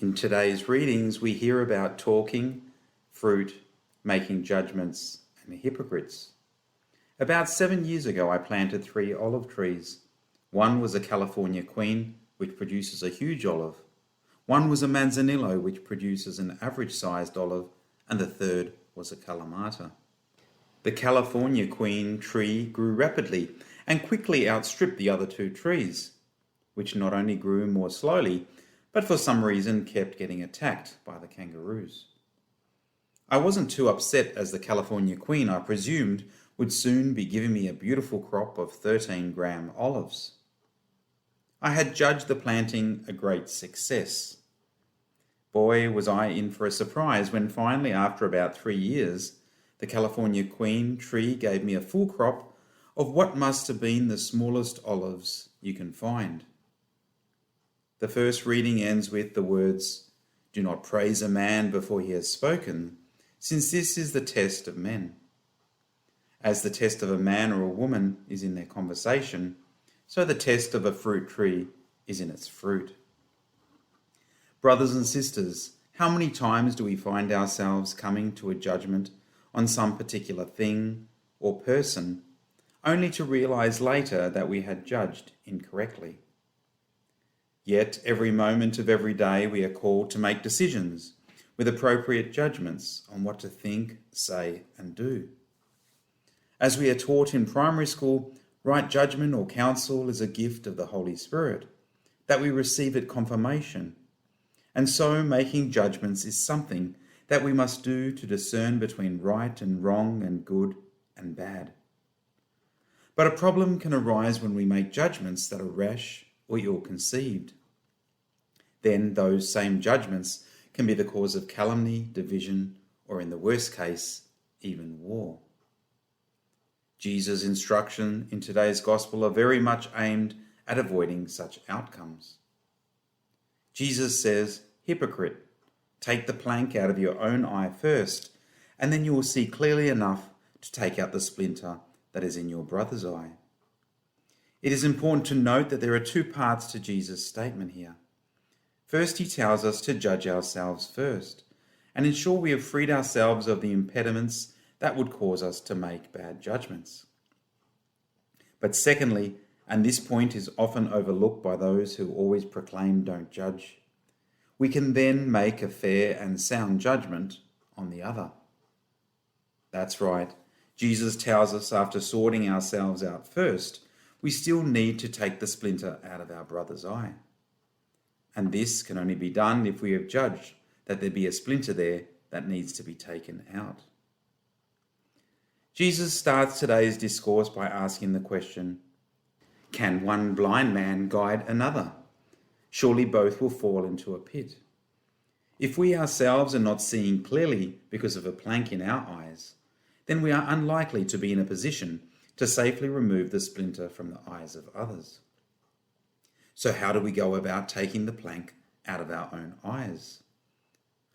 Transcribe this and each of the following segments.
In today's readings, we hear about talking, fruit, making judgments, and hypocrites. About 7 years ago, I planted 3 olive trees. One was a California Queen, which produces a huge olive. One was a Manzanillo, which produces an average-sized olive, and the third was a Kalamata. The California Queen tree grew rapidly and quickly outstripped the other 2 trees, which not only grew more slowly, but for some reason kept getting attacked by the kangaroos. I wasn't too upset, as the California Queen, I presumed, would soon be giving me a beautiful crop of 13-gram olives. I had judged the planting a great success. Boy, was I in for a surprise when finally, after about 3 years, the California Queen tree gave me a full crop of what must have been the smallest olives you can find. The first reading ends with the words, "Do not praise a man before he has spoken, since this is the test of men." As the test of a man or a woman is in their conversation, so the test of a fruit tree is in its fruit. Brothers and sisters, how many times do we find ourselves coming to a judgment on some particular thing or person, only to realize later that we had judged incorrectly? Yet every moment of every day we are called to make decisions with appropriate judgments on what to think, say, and do. As we are taught in primary school, right judgment or counsel is a gift of the Holy Spirit, that we receive at confirmation. And so making judgments is something that we must do to discern between right and wrong and good and bad. But a problem can arise when we make judgments that are rash or ill-conceived. Then those same judgments can be the cause of calumny, division, or in the worst case, even war. Jesus' instruction in today's gospel are very much aimed at avoiding such outcomes. Jesus says, "Hypocrite, take the plank out of your own eye first, and then you will see clearly enough to take out the splinter that is in your brother's eye." It is important to note that there are 2 parts to Jesus' statement here. First, he tells us to judge ourselves first and ensure we have freed ourselves of the impediments that would cause us to make bad judgments. But secondly, and this point is often overlooked by those who always proclaim "don't judge," we can then make a fair and sound judgment on the other. That's right. Jesus tells us after sorting ourselves out first, we still need to take the splinter out of our brother's eye. And this can only be done if we have judged that there be a splinter there that needs to be taken out. Jesus starts today's discourse by asking the question, can one blind man guide another? Surely both will fall into a pit. If we ourselves are not seeing clearly because of a plank in our eyes, then we are unlikely to be in a position to safely remove the splinter from the eyes of others. So how do we go about taking the plank out of our own eyes?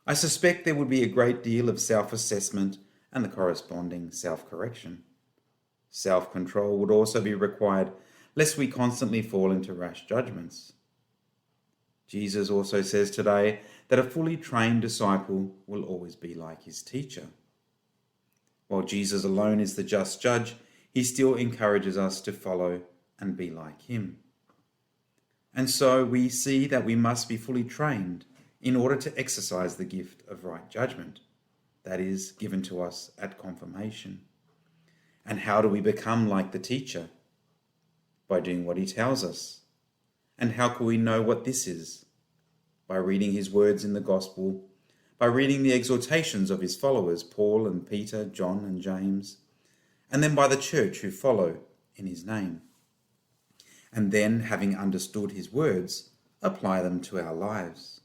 I suspect there would be a great deal of self-assessment and the corresponding self-correction. Self-control would also be required, lest we constantly fall into rash judgments. Jesus also says today that a fully trained disciple will always be like his teacher. While Jesus alone is the just judge, he still encourages us to follow and be like him. And so we see that we must be fully trained in order to exercise the gift of right judgment, that is, given to us at confirmation. And how do we become like the teacher? By doing what he tells us. And how can we know what this is? By reading his words in the gospel, by reading the exhortations of his followers, Paul and Peter, John and James, and then by the church who follow in his name. And then, having understood his words, apply them to our lives.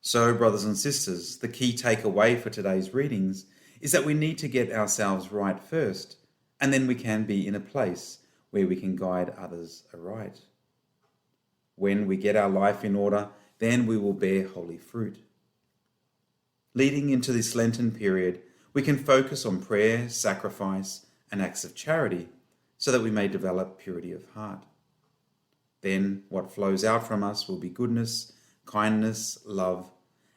So, brothers and sisters, the key takeaway for today's readings is that we need to get ourselves right first, and then we can be in a place where we can guide others aright. When we get our life in order, then we will bear holy fruit. Leading into this Lenten period, we can focus on prayer, sacrifice, and acts of charity, so that we may develop purity of heart. Then what flows out from us will be goodness, kindness, love,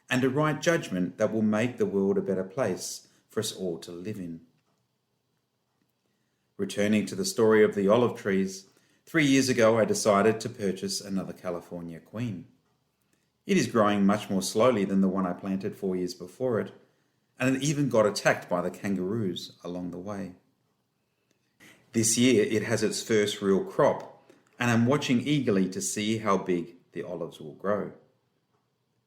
and a right judgment that will make the world a better place for us all to live in. Returning to the story of the olive trees, 3 years ago I decided to purchase another California Queen. It is growing much more slowly than the one I planted 4 years before it, and it even got attacked by the kangaroos along the way. This year it has its first real crop, and I'm watching eagerly to see how big the olives will grow.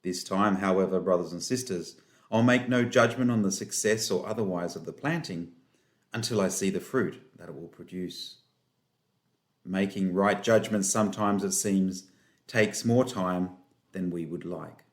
This time, however, brothers and sisters, I'll make no judgment on the success or otherwise of the planting until I see the fruit that it will produce. Making right judgments sometimes, it seems, takes more time than we would like.